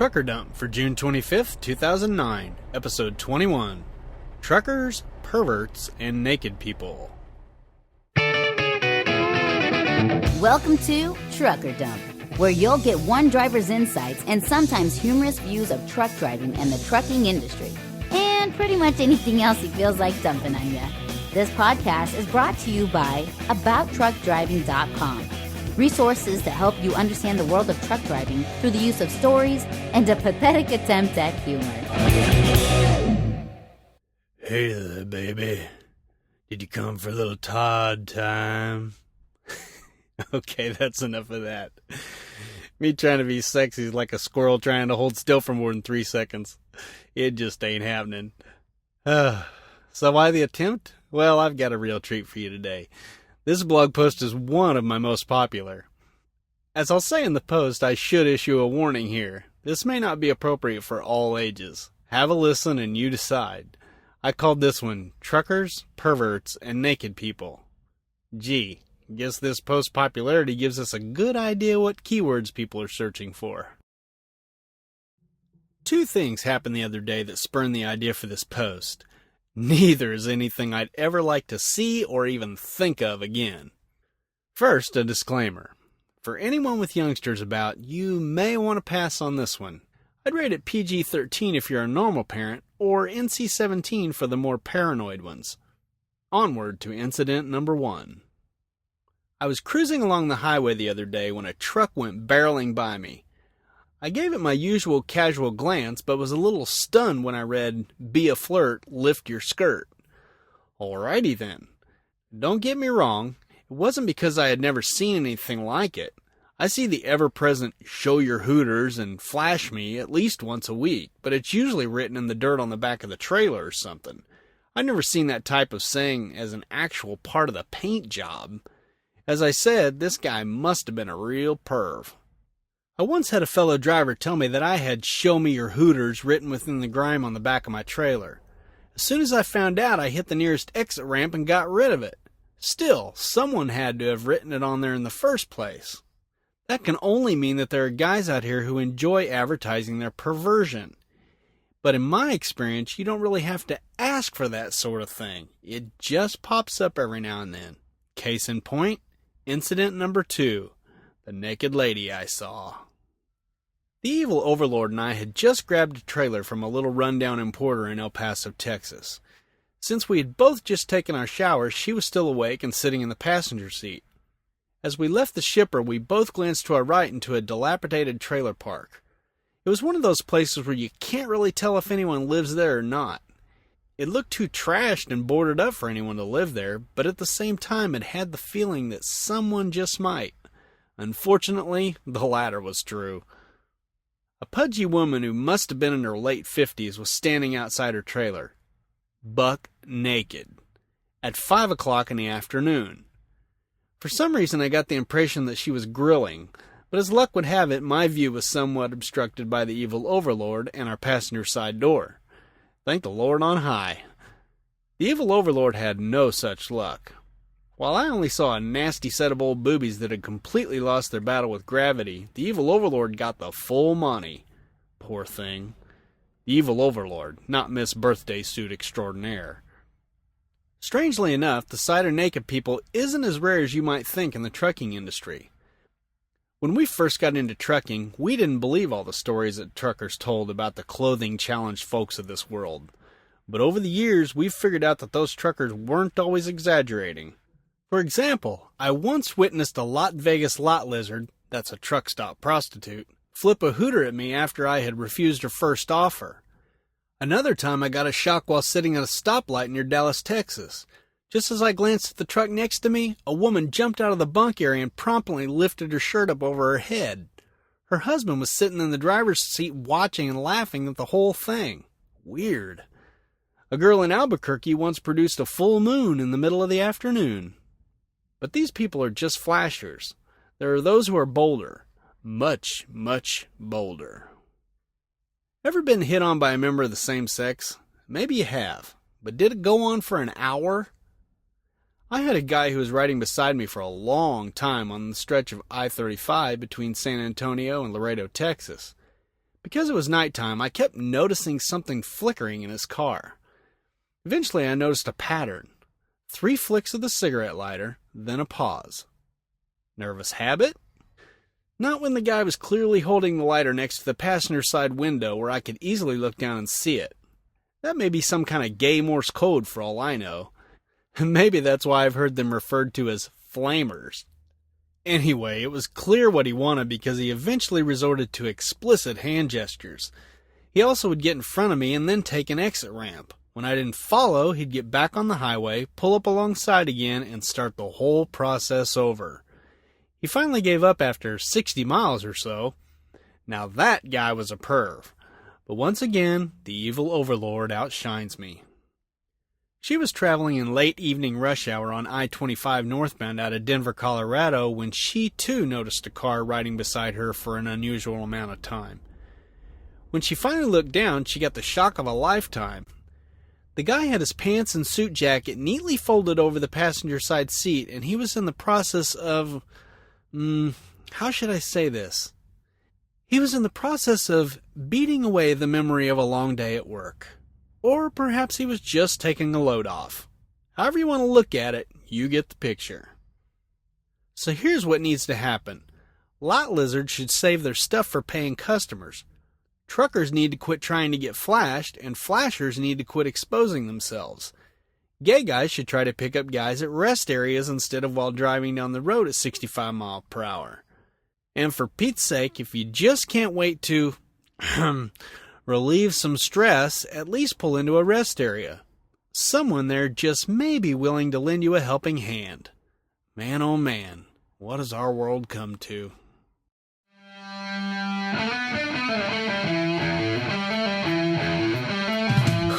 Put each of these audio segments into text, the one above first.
Trucker Dump for June 25th, 2009, Episode 21, Truckers, Perverts, and Naked People. Welcome to Trucker Dump, where you'll get one driver's insights and sometimes humorous views of truck driving and the trucking industry, and pretty much anything else he feels like dumping on you. This podcast is brought to you by AboutTruckDriving.com. Resources to help you understand the world of truck driving through the use of stories and a pathetic attempt at humor. Hey there, baby. Did you come for a little Todd time? Okay, that's enough of that. Me trying to be sexy is like a squirrel trying to hold still for more than 3 seconds. It just ain't happening. So why the attempt? Well, I've got a real treat for you today. This blog post is one of my most popular. As I'll say in the post, I should issue a warning here. This may not be appropriate for all ages. Have a listen and you decide. I called this one Truckers, Perverts, and Naked People. Gee, guess this post popularity gives us a good idea what keywords people are searching for. Two things happened the other day that spurned the idea for this post. Neither is anything I'd ever like to see or even think of again. First, a disclaimer. For anyone with youngsters about, you may want to pass on this one. I'd rate it PG-13 if you're a normal parent, or NC-17 for the more paranoid ones. Onward to incident number 1. I was cruising along the highway the other day when a truck went barreling by me. I gave it my usual casual glance, but was a little stunned when I read, "Be a flirt, lift your skirt." Alrighty then. Don't get me wrong, it wasn't because I had never seen anything like it. I see the ever-present "show your hooters" and "flash me" at least once a week, but it's usually written in the dirt on the back of the trailer or something. I've never seen that type of saying as an actual part of the paint job. As I said, this guy must have been a real perv. I once had a fellow driver tell me that I had "show me your hooters" written within the grime on the back of my trailer. As soon as I found out, I hit the nearest exit ramp and got rid of it. Still, someone had to have written it on there in the first place. That can only mean that there are guys out here who enjoy advertising their perversion. But in my experience, you don't really have to ask for that sort of thing. It just pops up every now and then. Case in point, incident number 2, the naked lady I saw. The Evil Overlord and I had just grabbed a trailer from a little rundown importer in El Paso, Texas. Since we had both just taken our showers, she was still awake and sitting in the passenger seat. As we left the shipper, we both glanced to our right into a dilapidated trailer park. It was one of those places where you can't really tell if anyone lives there or not. It looked too trashed and boarded up for anyone to live there, but at the same time it had the feeling that someone just might. Unfortunately, the latter was true. A pudgy woman who must have been in her late 50s was standing outside her trailer, buck naked, at 5 o'clock in the afternoon. For some reason I got the impression that she was grilling, but as luck would have it, my view was somewhat obstructed by the Evil Overlord and our passenger side door. Thank the Lord on high. The Evil Overlord had no such luck. While I only saw a nasty set of old boobies that had completely lost their battle with gravity, the Evil Overlord got the full money. Poor thing. The Evil Overlord, not Miss Birthday Suit Extraordinaire. Strangely enough, the sight of naked people isn't as rare as you might think in the trucking industry. When we first got into trucking, we didn't believe all the stories that truckers told about the clothing-challenged folks of this world. But over the years, we've figured out that those truckers weren't always exaggerating. For example, I once witnessed a Las Vegas lot lizard, that's a truck stop prostitute, flip a hooter at me after I had refused her first offer. Another time I got a shock while sitting at a stoplight near Dallas, Texas. Just as I glanced at the truck next to me, a woman jumped out of the bunk area and promptly lifted her shirt up over her head. Her husband was sitting in the driver's seat watching and laughing at the whole thing. Weird. A girl in Albuquerque once produced a full moon in the middle of the afternoon. But these people are just flashers. There are those who are bolder. Much, much bolder. Ever been hit on by a member of the same sex? Maybe you have. But did it go on for an hour? I had a guy who was riding beside me for a long time on the stretch of I-35 between San Antonio and Laredo, Texas. Because it was nighttime, I kept noticing something flickering in his car. Eventually, I noticed a pattern. 3 flicks of the cigarette lighter, then a pause. Nervous habit? Not when the guy was clearly holding the lighter next to the passenger side window where I could easily look down and see it. That may be some kind of gay Morse code for all I know. And maybe that's why I've heard them referred to as flamers. Anyway, it was clear what he wanted because he eventually resorted to explicit hand gestures. He also would get in front of me and then take an exit ramp. When I didn't follow, he'd get back on the highway, pull up alongside again, and start the whole process over. He finally gave up after 60 miles or so. Now that guy was a perv. But once again, the evil overlord outshines me. She was traveling in late evening rush hour on I-25 northbound out of Denver, Colorado, when she too noticed a car riding beside her for an unusual amount of time. When she finally looked down, she got the shock of a lifetime. The guy had his pants and suit jacket neatly folded over the passenger side seat, and he was in the process of... how should I say this? He was in the process of beating away the memory of a long day at work. Or perhaps he was just taking a load off. However you want to look at it, you get the picture. So here's what needs to happen. Lot lizards should save their stuff for paying customers. Truckers need to quit trying to get flashed, and flashers need to quit exposing themselves. Gay guys should try to pick up guys at rest areas instead of while driving down the road at 65 miles per hour. And for Pete's sake, if you just can't wait to relieve some stress, at least pull into a rest area. Someone there just may be willing to lend you a helping hand. Man, oh man, what has our world come to?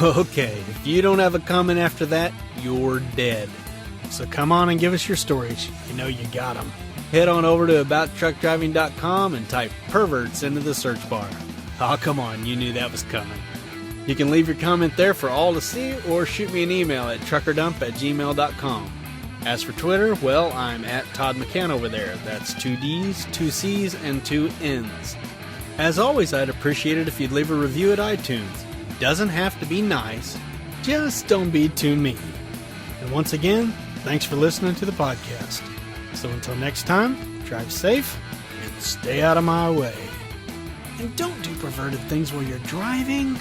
Okay, if you don't have a comment after that, you're dead. So come on and give us your stories. You know you got them. Head on over to abouttruckdriving.com and type perverts into the search bar. Oh, come on, you knew that was coming. You can leave your comment there for all to see, or shoot me an email at truckerdump@gmail.com. As for Twitter, well, I'm at Todd McCann over there. That's 2 D's, 2 C's, and 2 N's. As always, I'd appreciate it if you'd leave a review at iTunes. Doesn't have to be nice, just don't be too mean. And once again, thanks for listening to the podcast. So until next time, drive safe and stay out of my way. And don't do perverted things while you're driving.